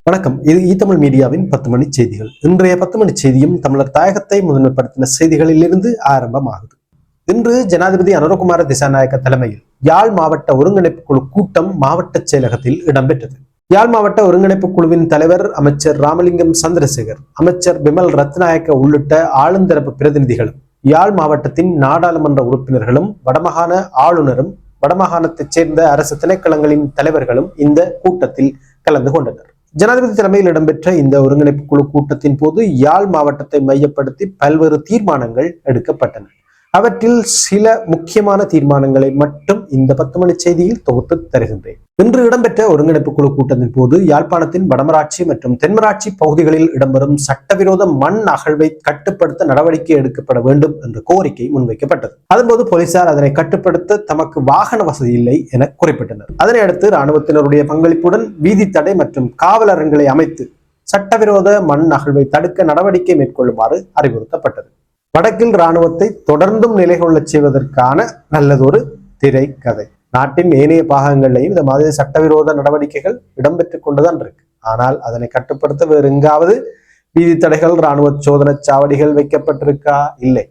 வணக்கம். இது தமிழ் மீடியாவின் 10 மணி செய்திகள். இன்றைய 10 மணி செய்தியும் தமிழர் தாயகத்தை முதன்மைப்படுத்தின செய்திகளில் இருந்து ஆரம்பமாகுது. இன்று ஜனாதிபதி அனுரகுமார திசாநாயக்க தலைமையில் யாழ் மாவட்ட ஒருங்கிணைப்பு குழு கூட்டம் மாவட்ட செயலகத்தில் இடம்பெற்றது. யாழ் மாவட்ட ஒருங்கிணைப்பு குழுவின் தலைவர் அமைச்சர் ராமலிங்கம் சந்திரசேகர், அமைச்சர் பிமல் ரத்நாயக்க உள்ளிட்ட ஆளுந்தரப்பு பிரதிநிதிகளும் யாழ் மாவட்டத்தின் நாடாளுமன்ற உறுப்பினர்களும் வடமாகாண ஆளுநரும் வடமாகாணத்தைச் சேர்ந்த அரசு திணைக்களங்களின் தலைவர்களும் இந்த கூட்டத்தில் கலந்து கொண்டனர். ஜனாதிபதி தலைமையில் இடம்பெற்ற இந்த ஒருங்கிணைப்பு குழு கூட்டத்தின் போது யாழ் மாவட்டத்தை மையப்படுத்தி பல்வேறு தீர்மானங்கள் எடுக்கப்பட்டன. அவற்றில் சில முக்கியமான தீர்மானங்களை மட்டும் இந்த 10 மணி செய்தியில் தொகுத்து தருகின்றேன். இன்று இடம்பெற்ற ஒருங்கிணைப்பு குழு கூட்டத்தின் போது யாழ்ப்பாணத்தின் வடமராட்சி மற்றும் தென்மராட்சி பகுதிகளில் இடம்பெறும் சட்டவிரோத மண் அகழ்வை கட்டுப்படுத்த நடவடிக்கை எடுக்கப்பட வேண்டும் என்ற கோரிக்கை முன்வைக்கப்பட்டது. அதன்போது போலீசார் அதனை கட்டுப்படுத்த தமக்கு வாகன வசதி இல்லை என குறிப்பிட்டனர். அதனை அடுத்து இராணுவத்தினருடைய பங்களிப்புடன் வீதி தடை மற்றும் காவலரங்களை அமைத்து சட்டவிரோத மண் அகழ்வை தடுக்க நடவடிக்கை மேற்கொள்ளுமாறு அறிவுறுத்தப்பட்டது. வடக்கில் இராணுவத்தை தொடர்ந்தும் நிலை கொள்ளச் செய்வதற்கான நல்லதொரு திரைக்கதை. நாட்டின் ஏனைய பாகங்களையும் இந்த மாதிரி சட்டவிரோத நடவடிக்கைகள் இடம்பெற்றுக் கொண்டுதான் இருக்கு. ஆனால் அதனை கட்டுப்படுத்த வேறு எங்காவது வீதி தடைகள், இராணுவ சோதனை சாவடிகள் வைக்கப்பட்டிருக்கா? இல்லை.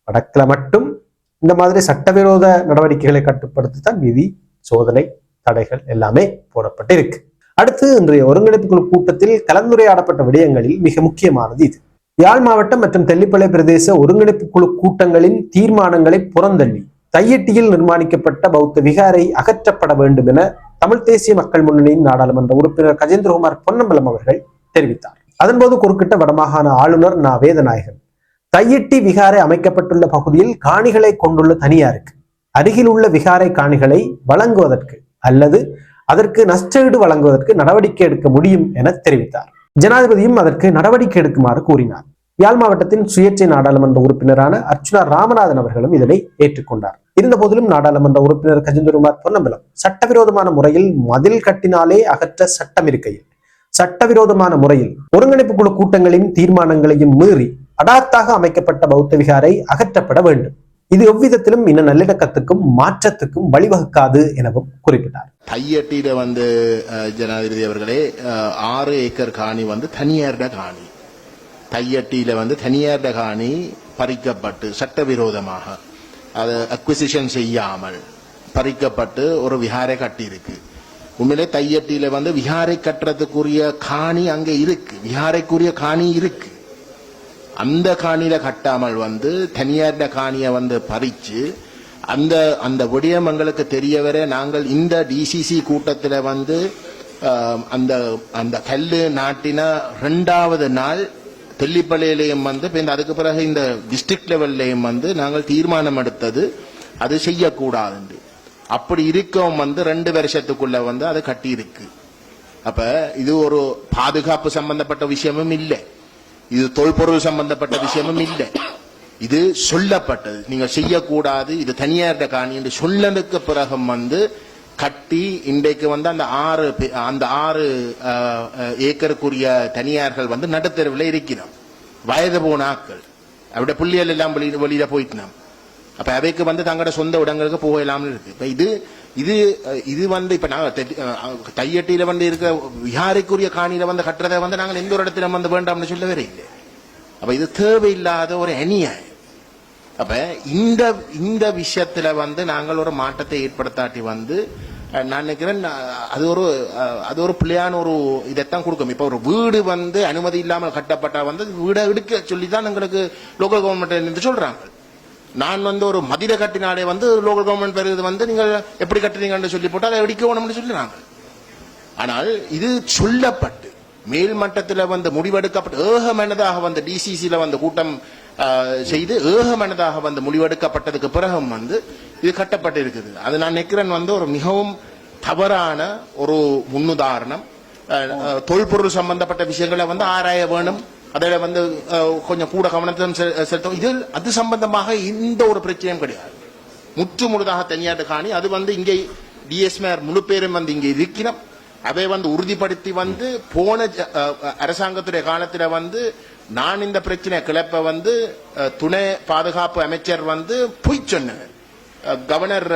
வடக்கில மட்டும் இந்த மாதிரி சட்டவிரோத நடவடிக்கைகளை கட்டுப்படுத்தத்தான் வீதி சோதனை தடைகள் எல்லாமே போடப்பட்டிருக்கு. அடுத்து இன்றைய ஒருங்கிணைப்பு குழு கூட்டத்தில் கலந்துரையாடப்பட்ட விடயங்களில் மிக முக்கியமானது இது. யாழ் மாவட்டம் மற்றும் தெல்லிப்பளை பிரதேச ஒருங்கிணைப்பு குழு கூட்டங்களின் தீர்மானங்களை புறந்தள்ளி தையட்டியில் நிர்மாணிக்கப்பட்ட பௌத்த விகாரை அகற்றப்பட வேண்டும் என தமிழ் தேசிய மக்கள் முன்னணியின் நாடாளுமன்ற உறுப்பினர் கஜேந்திரகுமார் பொன்னம்பலம் அவர்கள் தெரிவித்தார். அதன்போது குறுக்கிட்ட வடமாகாண ஆளுநர் நா. வேதநாயகன், தையட்டி விகாரை அமைக்கப்பட்டுள்ள பகுதியில் காணிகளை கொண்டுள்ள தனியாருக்கு அருகில் உள்ள விகாரை காணிகளை வழங்குவதற்கு அல்லது அதற்கு நஷ்டஈடு வழங்குவதற்கு நடவடிக்கை எடுக்க முடியும் என தெரிவித்தார். ஜனாதிபதியும் அதற்கு நடவடிக்கை எடுக்குமாறு கூறினார். யாழ் மாவட்டத்தின் சுயேட்சை நாடாளுமன்ற உறுப்பினரான அர்ச்சுனா ராமநாதன் அவர்களும் இதனை ஏற்றுக்கொண்டார். இருந்த போதிலும் நாடாளுமன்ற உறுப்பினர் கஜேந்திரகுமார் பொன்னம்பலம் சட்டவிரோதமான முறையில் மதில் கட்டினாலே அகற்ற சட்டம் இருக்கையில் சட்டவிரோதமான முறையில் ஒருங்கிணைப்பு குழு கூட்டங்களின் தீர்மானங்களையும் மீறி அடாத்தாக அமைக்கப்பட்ட பௌத்த விகாரை அகற்றப்பட வேண்டும். இது எவ்விதத்திலும் இன்ன நல்லிணக்கத்துக்கும் மாற்றத்துக்கும் வழிவகுக்காது எனவும் குறிப்பிட்டார். தையட்டியில ஜனாதிபதி அவர்களே 6 ஏக்கர் காணி தனியார்ட காணி. தையட்டியில தனியார்ட காணி பறிக்கப்பட்டு சட்டவிரோதமாக அதை அக்விசிஷன் செய்யாமல் பறிக்கப்பட்டு ஒரு விகாரை கட்டி இருக்கு. உண்மையிலே தையட்டியில விகாரை கட்டுறதுக்குரிய காணி அங்க இருக்கு, விகாரைக்குரிய காணி இருக்கு. அந்த காணியில கட்டாமல் தனியார்ட காணிய பறிச்சு அந்த அந்த விடயம் எங்களுக்கு தெரிய வர நாங்கள் இந்த டிசிசி கூட்டத்தில் அந்த அந்த கல்லு நாட்டின 2வது நாள் தெல்லிப்பள்ளியிலையும் அதுக்கு பிறகு இந்த டிஸ்ட்ரிக்ட் லெவல்லையும் நாங்கள் தீர்மானம் எடுத்தது அது செய்யக்கூடாது. அப்படி இருக்கவும் 2 வருஷத்துக்குள்ள அது கட்டி இருக்கு. அப்ப இது ஒரு பாதுகாப்பு சம்பந்தப்பட்ட விஷயமும் இல்லை, இது தொல்பொருள் சம்பந்தப்பட்ட விஷயமும் இல்லை. இது சொல்லப்பட்டது, நீங்க செய்யக்கூடாது, இது தனியார்ட காணி என்று சொன்னதுக்கு பிறகு கட்டி இன்றைக்கு அந்த 6 ஏக்கருக்குரிய தனியார்கள் நடுத்தருவில் இருக்கிறோம். வயது போன ஆக்கள் அவருடைய புள்ளியல் எல்லாம் வெளியில போயிட்டோம். அப்ப அவைக்கு தங்களோட சொந்த இடங்களுக்கு போகலாம்னு இருக்கு. இப்ப இது இது இது இப்ப நாங்க தையட்டியில இருக்க விகாரைக்குரிய காணியில கட்டுறதை நாங்கள் எந்த ஒரு இடத்துல வேண்டாம்னு சொல்ல வர இல்லை. அப்ப இது தேவையில்லாத ஒரு அநியாயம். அப்ப இந்த விஷயத்துல நாங்கள் ஒரு மாற்றத்தை ஏற்படுத்தாட்டி நான் நினைக்கிறேன் அது ஒரு பிள்ளையான ஒரு இதைத்தான் கொடுக்கும். இப்ப ஒரு வீடு அனுமதி இல்லாமல் கட்டப்பட்டா வீடை எடுக்க சொல்லிதான் எங்களுக்கு லோக்கல் கவர்மெண்ட் சொல்றாங்க. நான் ஒரு மதில கட்டினாலே லோக்கல் கவர்மெண்ட் பெறுவது நீங்கள் எப்படி கட்டுறீங்கன்னு சொல்லி போட்டு அதை இடிக்கணும்னு சொல்லிடுறாங்க. ஆனால் இது சொல்லப்பட்டு மேல்மட்டத்தில் முடிவெடுக்கப்பட்டு ஏகமனதாக டிசிசியில கூட்டம் செய்து ஏகமனதாக முடிவெடுக்கப்பட்டதுக்கு பிறகு இது கட்டப்பட்டு இருக்குது. அது நான் நினைக்கிறேன் ஒரு மிகவும் தவறான ஒரு முன்னுதாரணம். தொல்பொருள் சம்பந்தப்பட்ட விஷயங்களை ஆராய வேணும், அதில் கொஞ்சம் கூட கவனத்தை செலுத்தும். இதில் அது சம்பந்தமாக இந்த ஒரு பிரச்சனையும் கிடையாது. முற்று முழுதாக தனியாட்டு காணி அது இங்கே டிஎஸ்மேர் முழு பேரும் இங்கே இருக்கிறோம். அவை உறுதிப்படுத்தி போன அரசாங்கத்துடைய காலத்தில் நான் இந்த பிரச்சனை கிளப்ப துணை பாதுகாப்பு அமைச்சர் பொய் சொன்னார். கவர்னர்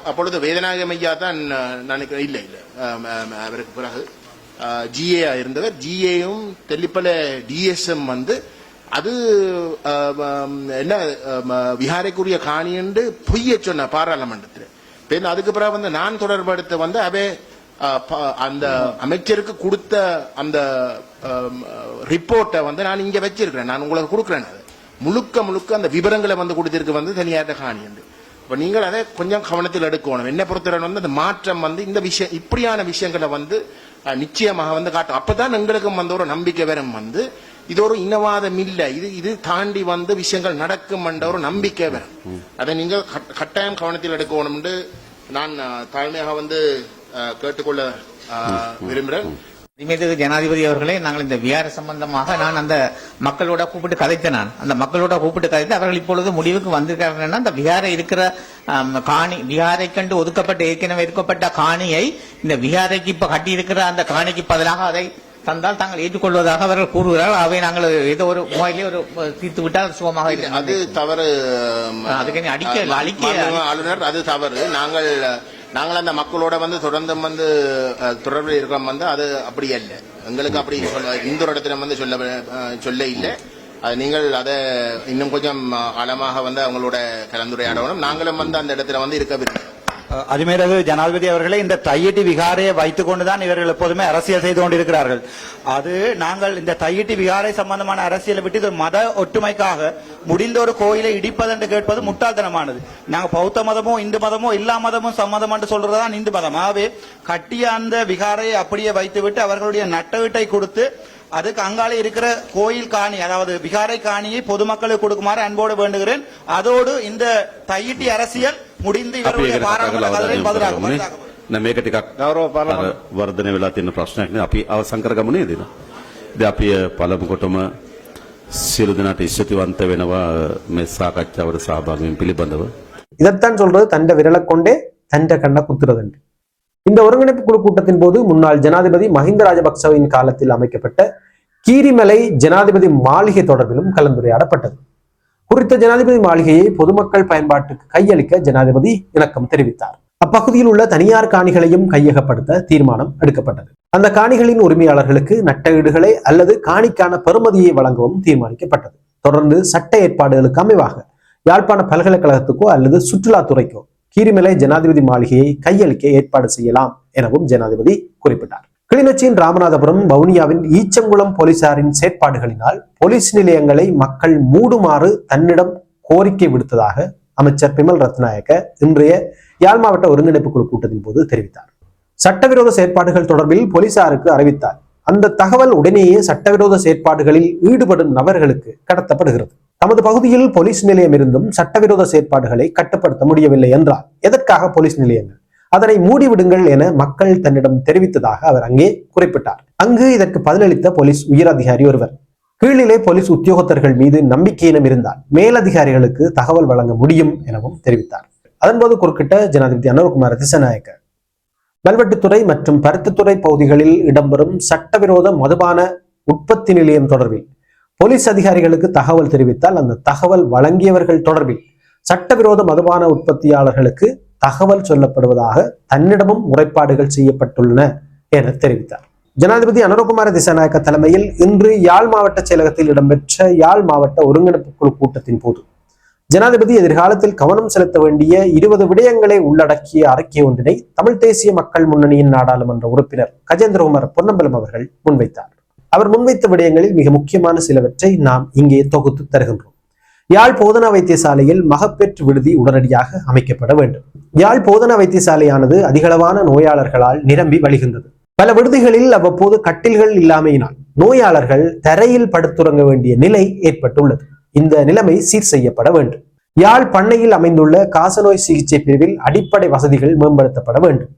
அப்பொழுது வேதநாயகம் ஐயா தான் நினைக்கிறேன், இல்லை அவருக்கு பிறகு GA இருந்தவர். GAயும் தெல்லிப்பல DSM வந்து அது என்ன விஹாரைக்குரிய காணி என்று பொய்ய சொன்ன பாராளுமன்றத்தில். பின் அதுக்கு பிறகு வந்து நான் தொடர்படுத்த வந்து அவே அந்த அமைச்சருக்கு கொடுத்த அந்த ரிப்போர்ட்டை வந்து நான் இங்க வச்சிருக்கிறேன், நான் உங்களுக்கு கொடுக்குறேன். அது முழுக்க அந்த விவரங்களை வந்து கொடுத்திருக்கு வந்து தனியார் காணி என்று. இப்ப நீங்கள் அதை கொஞ்சம் கவனத்தில் எடுக்கணும். என்ன பொறுத்தவரை வந்து அந்த மாற்றம் வந்து இந்த விஷயம் இப்படியான விஷயங்களை வந்து நிச்சயமாக வந்து காட்டும். அப்பதான் எங்களுக்கும் வந்து ஒரு நம்பிக்கை வரும் வந்து இது ஒரு இனவாதம் இல்லை, இது தாண்டி வந்து விஷயங்கள் நடக்கும் என்ற ஒரு நம்பிக்கை வரும். அதை நீங்கள் கட்டாயம் கவனத்தில் எடுக்கணும் என்று நான் தாழ்மையாக வந்து கேட்டுக்கொள்ள விரும்புகிறேன். ஜனாதிபதி அவர்களே, நாங்கள் இந்த விஹார சம்பந்தமாக நான் அந்த மக்களோட கூப்பிட்டு கதைத்தேன். நான் அந்த மக்களோட கூப்பிட்டு கதைத்து அவர்கள் இப்பொழுது முடிவுக்கு வந்திருக்கார்கள். அந்த விஹாரை இருக்கிற காணி, விஹாரை கண்டு ஒதுக்கப்பட்ட ஏற்கனவே ஒதுக்கப்பட்ட காணியை இந்த விஹாரைக்கு இப்ப கட்டி இருக்கிற அந்த காணிக்கு பதிலாக அதை தந்தால் தாங்கள் ஏற்றுக்கொள்வதாக அவர்கள் கூறுகிறார்கள். அவை நாங்கள் ஏதோ ஒரு முறையிலே ஒரு தீர்த்து விட்டால் சுகமாக இருக்கும். அது தவறு. அதுக்கு அழிக்க ஆளுநர், அது தவறு. நாங்கள் அந்த மக்களோட வந்து தொடர்ந்து வந்து தொடர்பில் இருக்கிறோம் வந்து அது அப்படி அல்ல. எங்களுக்கு அப்படி இந்த ஒரு இடத்துல வந்து சொல்ல இல்லை. அது நீங்கள் அதை இன்னும் கொஞ்சம் ஆழமாக வந்து அவங்களோட கலந்துரையாடணும். நாங்களும் வந்து அந்த இடத்துல வந்து இருக்க அதுமேலது ஜனாதிபதி அவர்களே, இந்த தையிட்டி விகாரையை வைத்துக் கொண்டுதான் இவர்கள் எப்போதுமே அரசியல் செய்து கொண்டிருக்கிறார்கள். அது நாங்கள் இந்த தையிட்டி விகாரை சம்பந்தமான அரசியலை விட்டு இது மத ஒற்றுமைக்காக முடிந்த ஒரு கோயிலை இடிப்பதென்று கேட்பது முட்டாள்தனமானது. நாங்கள் பௌத்த மதமோ இந்து மதமோ எல்லா மதமும் சம்மதம் என்று சொல்றதுதான் இந்து மதம். ஆகவே கட்டிய அந்த விகாரையை அப்படியே வைத்துவிட்டு அவர்களுடைய நட்டவீட்டை கொடுத்து அதுக்கு அங்காலே இருக்கிற கோயில் காணி, அதாவது விகாரை காணியை பொதுமக்களுக்கு கொடுக்குமாறு அன்போடு வேண்டுகிறேன். அதோடு இந்த தையிட்டி அரசியல் முடிந்து இவருடைய பாராளுமன்ற මේක ටිකක් වර්ධනය වෙලා තියෙන ප්‍රශ්නයක් නේ. අපි අවසන් කරගමු නේද? දැන් අපි පළමු කොටම සියලු දෙනාට ස්තුතිවන්ත වෙනවා මේ සාකච්ඡාවට සහභාගී වීම පිළිබඳව. இதைத்தான் சொல்றது தண்ட விரலை கொண்டே தண்ட கண்ண குத்துறது. இந்த ஒருங்கிணைப்பு குழு கூட்டத்தின் போது முன்னாள் ஜனாதிபதி மஹிந்த ராஜபக்சவின் காலத்தில் அமைக்கப்பட்ட கீரிமலை ஜனாதிபதி மாளிகை தொடர்பிலும் கலந்துரையாடப்பட்டது. குறித்த ஜனாதிபதி மாளிகையை பொதுமக்கள் பயன்பாட்டுக்கு கையளிக்க ஜனாதிபதி இணக்கம் தெரிவித்தார். அப்பகுதியில் உள்ள தனியார் காணிகளையும் கையகப்படுத்த தீர்மானம் எடுக்கப்பட்டது. அந்த காணிகளின் உரிமையாளர்களுக்கு நட்டஈடுகளை அல்லது காணிக்கான பெறுமதியை வழங்கவும் தீர்மானிக்கப்பட்டது. தொடர்ந்து சட்ட ஏற்பாடுகளுக்கு அமைவாக யாழ்ப்பாண பல்கலைக்கழகத்துக்கோ அல்லது சுற்றுலாத்துறைக்கோ கீரிமலை ஜனாதிபதி மாளிகையை கையளிக்க ஏற்பாடு செய்யலாம் எனவும் ஜனாதிபதி குறிப்பிட்டார். கிளிநொச்சியின் ராமநாதபுரம், வவுனியாவின் ஈச்சங்குளம் போலீசாரின் செயற்பாடுகளினால் போலீஸ் நிலையங்களை மக்கள் மூடுமாறு தன்னிடம் கோரிக்கை விடுத்ததாக அமைச்சர் பிமல் ரத்நாயக்க இன்றைய யாழ் மாவட்ட ஒருங்கிணைப்பு குழு கூட்டத்தின் போது தெரிவித்தார். சட்டவிரோத செயற்பாடுகள் தொடர்பில் போலீசாருக்கு அறிவித்தார் அந்த தகவல் உடனேயே சட்டவிரோத செயற்பாடுகளில் ஈடுபடும் நபர்களுக்கு கடத்தப்படுகிறது. தமது பகுதியில் போலீஸ் நிலையம் இருந்தும் சட்டவிரோத செயற்பாடுகளை கட்டுப்படுத்த முடியவில்லை என்றால் எதற்காக போலீஸ் நிலையங்கள், அதனை மூடிவிடுங்கள் என மக்கள் தன்னிடம் தெரிவித்ததாக அவர் அங்கே குறிப்பிட்டார். அங்கு இதற்கு பதிலளித்த போலீஸ் உயர் அதிகாரி ஒருவர், கீழிலே போலீஸ் உத்தியோகத்தர்கள் மீது நம்பிக்கையினம் இருந்தால் மேலதிகாரிகளுக்கு தகவல் வழங்க முடியும் எனவும் தெரிவித்தார். அதன்போது குறுக்கிட்ட ஜனாதிபதி அனுரகுமார திசாநாயக்க, கல்வெட்டுத்துறை மற்றும் பருத்தித்துறை பகுதிகளில் இடம்பெறும் சட்டவிரோத மதுபான உற்பத்தி நிலையம் தொடர்பில் போலீஸ் அதிகாரிகளுக்கு தகவல் தெரிவித்தால் அந்த தகவல் வழங்கியவர்கள் தொடர்பில் சட்டவிரோத மதுபான உற்பத்தியாளர்களுக்கு தகவல் சொல்லப்படுவதாக தன்னிடமும் முறைப்பாடுகள் செய்யப்பட்டுள்ளன என தெரிவித்தார். ஜனாதிபதி அனுரகுமார திசாநாயக்க தலைமையில் இன்று யாழ் மாவட்ட செயலகத்தில் இடம்பெற்ற யாழ் மாவட்ட ஒருங்கிணைப்பு குழு கூட்டத்தின் போது ஜனாதிபதி எதிர்காலத்தில் கவனம் செலுத்த வேண்டிய 20 விடயங்களை உள்ளடக்கிய அறிக்கை ஒன்றினை தமிழ் தேசிய மக்கள் முன்னணியின் நாடாளுமன்ற உறுப்பினர் கஜேந்திரகுமார் பொன்னம்பலம் அவர்கள் முன்வைத்தார். அவர் முன்வைத்த விடயங்களில் மிக முக்கியமான சிலவற்றை நாம் இங்கே தொகுத்து தருகின்றோம். யாழ் போதனா வைத்தியசாலையில் மகப்பேற்று விடுதி உடனடியாக அமைக்கப்பட வேண்டும். யாழ் போதனா வைத்தியசாலையானது அதிகளவான நோயாளர்களால் நிரம்பி வழிகின்றது. பல விடுதிகளில் அவ்வப்போது கட்டில்கள் இல்லாமையினால் நோயாளர்கள் தரையில் படுத்துறங்க வேண்டிய நிலை ஏற்பட்டுள்ளது. இந்த நிலைமை சீர் செய்யப்பட வேண்டும். யாழ் பண்ணையில் அமைந்துள்ள காசநோய் சிகிச்சை பிரிவில் அடிப்படை வசதிகள் மேம்படுத்தப்பட வேண்டும்.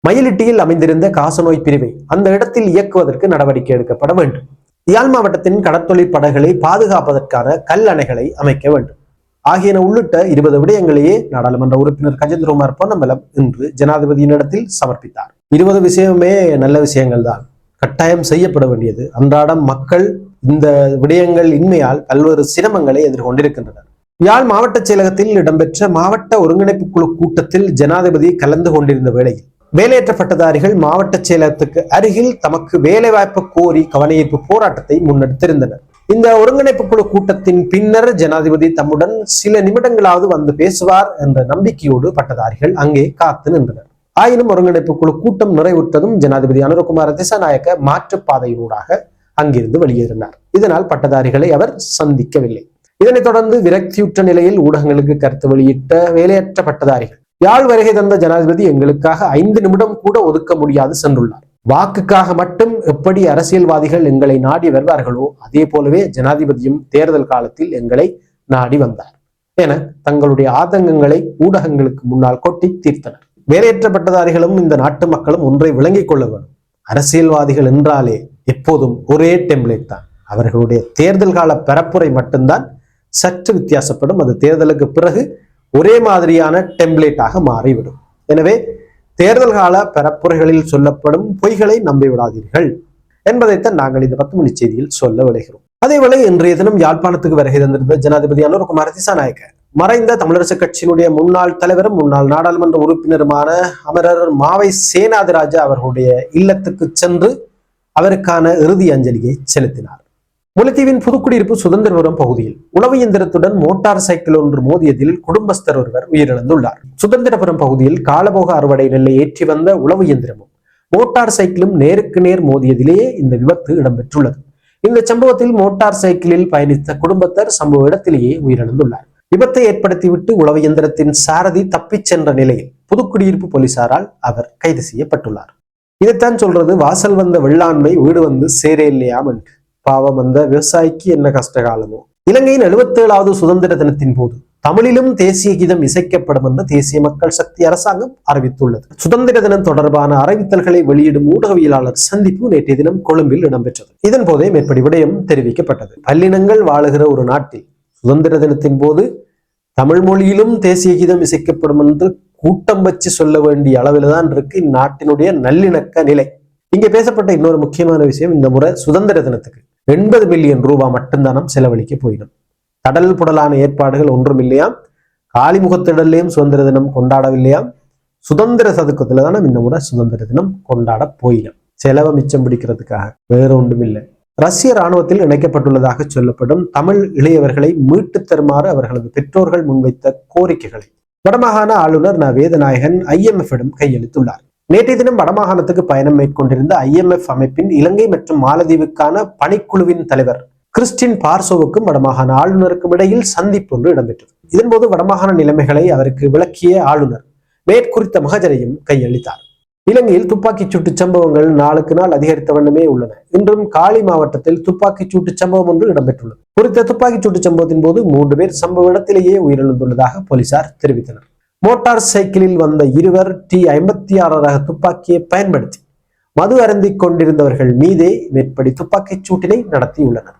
மயிலிட்டியில் அமைந்திருந்த காசநோய் பிரிவை அந்த இடத்தில் இயக்குவதற்கு நடவடிக்கை எடுக்கப்பட வேண்டும். யாழ் மாவட்டத்தின் கடற்தொழில் படகுகளை பாதுகாப்பதற்கான கல் அணைகளை அமைக்க வேண்டும் ஆகியன உள்ளிட்ட 20 விடயங்களையே நாடாளுமன்ற உறுப்பினர் கஜேந்திரகுமார் பொன்னம்பலம் இன்று ஜனாதிபதியினிடத்தில் சமர்ப்பித்தார். 20 விஷயமே நல்ல விஷயங்கள் தான், கட்டாயம் செய்யப்பட வேண்டியது. அன்றாடம் மக்கள் இந்த விடயங்கள் இன்மையால் பல்வேறு சிரமங்களை எதிர்கொண்டிருக்கின்றனர். யாழ் மாவட்ட செயலகத்தில் இடம்பெற்ற மாவட்ட ஒருங்கிணைப்பு குழு கூட்டத்தில் ஜனாதிபதி கலந்து கொண்டிருந்த வேளையில் வேலையற்ற பட்டதாரிகள் மாவட்ட செயலகத்துக்கு அருகில் தமக்கு வேலைவாய்ப்பு கோரி கவனஈர்ப்பு போராட்டத்தை முன்னெடுத்திருந்தனர். இந்த ஒருங்கிணைப்பு குழு கூட்டத்தின் பின்னர் ஜனாதிபதி தம்முடன் சில நிமிடங்களாவது வந்து பேசுவார் என்ற நம்பிக்கையோடு பட்டதாரிகள் அங்கே காத்து நின்றனர். ஆயினும் ஒருங்கிணைப்பு குழு கூட்டம் நிறைவுற்றதும் ஜனாதிபதி அனுரகுமார திசாநாயக்க மாற்றுப்பாதையினூடாக அங்கிருந்து வெளியேறினார். இதனால் பட்டதாரிகளை அவர் சந்திக்கவில்லை. இதனைத் தொடர்ந்து விரக்தியுற்ற நிலையில் ஊடகங்களுக்கு கருத்து வெளியிட்ட வேலையற்ற பட்டதாரிகள், யாழ் வருகை தந்த ஜனாதிபதி எங்களுக்காக 5 நிமிடம் கூட ஒதுக்க முடியாது சென்றுள்ளார். வாக்குக்காக மட்டும் எப்படி அரசியல்வாதிகள் எங்களை நாடி வருவார்களோ அதே போலவே ஜனாதிபதியும் தேர்தல் காலத்தில் எங்களை நாடி வந்தார் என தங்களுடைய ஆதங்கங்களை ஊடகங்களுக்கு முன்னால் கொட்டி தீர்த்தனர். வேலையற்ற பட்டதாரிகளும் இந்த நாட்டு மக்களும் ஒன்றை விளங்கிக் கொள்ள வேண்டும். அரசியல்வாதிகள் என்றாலே எப்போதும் ஒரே டெம்ப்ளேட் தான். அவர்களுடைய தேர்தல் கால பரப்புரை மட்டும்தான் சற்று வித்தியாசப்படும். அது தேர்தலுக்கு பிறகு ஒரே மாதிரியான டெம்ப்ளேட்டாக மாறிவிடும். எனவே தேர்தல் கால பரப்புரைகளில் சொல்லப்படும் பொய்களை நம்பிவிடாதீர்கள் என்பதைத்தான் நாங்கள் இந்த 10 மணி செய்தியில் சொல்ல விளைகிறோம். அதேவேளை இன்றைய தினம் யாழ்ப்பாணத்துக்கு வருகை தந்திருந்த ஜனாதிபதி அனுரகுமார திசாநாயக்க மறைந்த தமிழரசு கட்சியினுடைய முன்னாள் தலைவரும் முன்னாள் நாடாளுமன்ற உறுப்பினருமான அமரர் மாவை சேனாதிராஜா அவர்களுடைய இல்லத்துக்கு சென்று அவருக்கான இறுதி அஞ்சலியை செலுத்தினார். முல்லைத்தீவின் புதுக்குடியிருப்பு சுதந்திரபுரம் பகுதியில் உளவு இயந்திரத்துடன் மோட்டார் சைக்கிள் ஒன்று மோதியதில் குடும்பஸ்தர் ஒருவர் உயிரிழந்துள்ளார். சுதந்திரபுரம் பகுதியில் காலபோக அறுவடை நெல்லை ஏற்றி வந்த உளவு இயந்திரமும் மோட்டார் சைக்கிளும் நேருக்கு நேர் மோதியதிலேயே இந்த விபத்து இடம்பெற்றுள்ளது. இந்த சம்பவத்தில் மோட்டார் சைக்கிளில் பயணித்த குடும்பத்தர் சம்பவ இடத்திலேயே உயிரிழந்துள்ளார். விபத்தை ஏற்படுத்திவிட்டு உளவு இயந்திரத்தின் சாரதி தப்பிச் சென்ற நிலையில் புதுக்குடியிருப்பு போலீசாரால் அவர் கைது செய்யப்பட்டுள்ளார். இதைத்தான் சொல்றது, வாசல் வந்த வெள்ளாண்மை வீடு வந்து சேர இல்லையாம் என்று. பாவம், அந்த விவசாயிக்கு என்ன கஷ்டகாலமோ. இலங்கையின் 77வது சுதந்திர தினத்தின் போது தமிழிலும் தேசிய கீதம் இசைக்கப்படும் என்று தேசிய மக்கள் சக்தி அரசாங்கம் அறிவித்துள்ளது. சுதந்திர தினம் தொடர்பான அறிவித்தல்களை வெளியிடும் ஊடகவியலாளர் சந்திப்பு நேற்றைய தினம் கொழும்பில் இடம்பெற்றது. இதன் போதே மேற்படி விடயம் தெரிவிக்கப்பட்டது. பல்லினங்கள் வாழுகிற ஒரு நாட்டில் சுதந்திர தினத்தின் போது தமிழ் மொழியிலும் தேசிய கீதம் இசைக்கப்படும் என்று கூட்டம் வச்சு சொல்ல வேண்டிய அளவில் தான் இருக்கு இந்நாட்டினுடைய நல்லிணக்க நிலை. இங்கே பேசப்பட்ட இன்னொரு முக்கியமான விஷயம், இந்த முறை சுதந்திர தினத்துக்கு 80 மில்லியன் ரூபாய் மட்டும்தானம் செலவழிக்க போயிடும். தடல் புடலான ஏற்பாடுகள் ஒன்றும் இல்லையாம். காலிமுகத்திடலையும் சுதந்திர தினம் கொண்டாடவில்லையாம். சுதந்திர சதுக்கத்துல தானே இந்த முறை சுதந்திர தினம் கொண்டாட போயிடும். செலவை மிச்சம் பிடிக்கிறதுக்காக, வேற ஒன்றும் இல்லை. ரஷ்ய இராணுவத்தில் இணைக்கப்பட்டுள்ளதாக சொல்லப்படும் தமிழ் இளையவர்களை மீட்டு தருமாறு அவர்களது பெற்றோர்கள் முன்வைத்த கோரிக்கைகளை வடமாகாண ஆளுநர் வேதநாயகன் IMF-இடம் கையளித்துள்ளார். நேற்றைய தினம் வடமாகாணத்துக்கு பயணம் மேற்கொண்டிருந்த IMF அமைப்பின் இலங்கை மற்றும் மாலத்தீவுக்கான பணிக்குழுவின் தலைவர் கிறிஸ்டின் பார்சோவுக்கும் வடமாகாண ஆளுநருக்கும் இடையில் சந்திப்பு ஒன்று இடம்பெற்றது. இதன்போது வடமாகாண நிலைமைகளை அவருக்கு விளக்கிய ஆளுநர் மேற்குறித்த மகஜரையும் கையளித்தார். இலங்கையில் துப்பாக்கிச் சூட்டு சம்பவங்கள் நாளுக்கு நாள் அதிகரித்த வண்ணமே உள்ளன. இன்றும் காலி மாவட்டத்தில் துப்பாக்கிச் சூட்டு சம்பவம் ஒன்று இடம்பெற்றுள்ளது. குறித்த துப்பாக்கிச் சூட்டு சம்பவத்தின் போது 3 பேர் சம்பவ இடத்திலேயே உயிரிழந்துள்ளதாக போலீசார் தெரிவித்தனர். மோட்டார் சைக்கிளில் வந்த இருவர் T56 ரக துப்பாக்கியை பயன்படுத்தி மது அருந்திக் கொண்டிருந்தவர்கள் மீதே மேற்படி துப்பாக்கிச் சூட்டினை நடத்தியுள்ளனர்.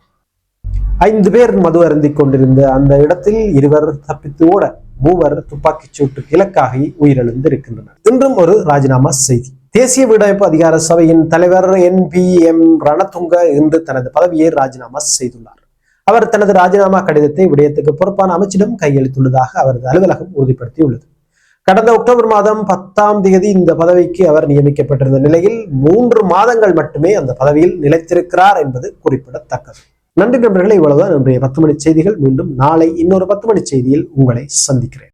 5 பேர் மது அருந்திக் கொண்டிருந்த அந்த இடத்தில் 2 தப்பித்து ஓட 3 துப்பாக்கிச் சூட்டுக்கு இலக்காகி உயிரிழந்திருக்கின்றனர். இன்றும் ஒரு ராஜினாமா செய்தி. தேசிய வீடமைப்பு அதிகார சபையின் தலைவர் NPM ரணதுங்க இன்று தனது பதவியை ராஜினாமா செய்துள்ளார். அவர் தனது ராஜினாமா கடிதத்தை விடயத்துக்கு பொறுப்பான அமைச்சிடம் கையளித்துள்ளதாக அவரது அலுவலகம் உறுதிப்படுத்தியுள்ளது. கடந்த அக்டோபர் மாதம் 10ஆம் தேதி இந்த பதவிக்கு அவர் நியமிக்கப்பட்டிருந்த நிலையில் 3 மாதங்கள் மட்டுமே அந்த பதவியில் நிலைத்திருக்கிறார் என்பது குறிப்பிடத்தக்கது. நன்றி நண்பர்களே, இவ்வளவுதான் இன்றைய 10 மணி செய்திகள். மீண்டும் நாளை இன்னொரு 10 மணி செய்தியில் உங்களை சந்திக்கிறேன்.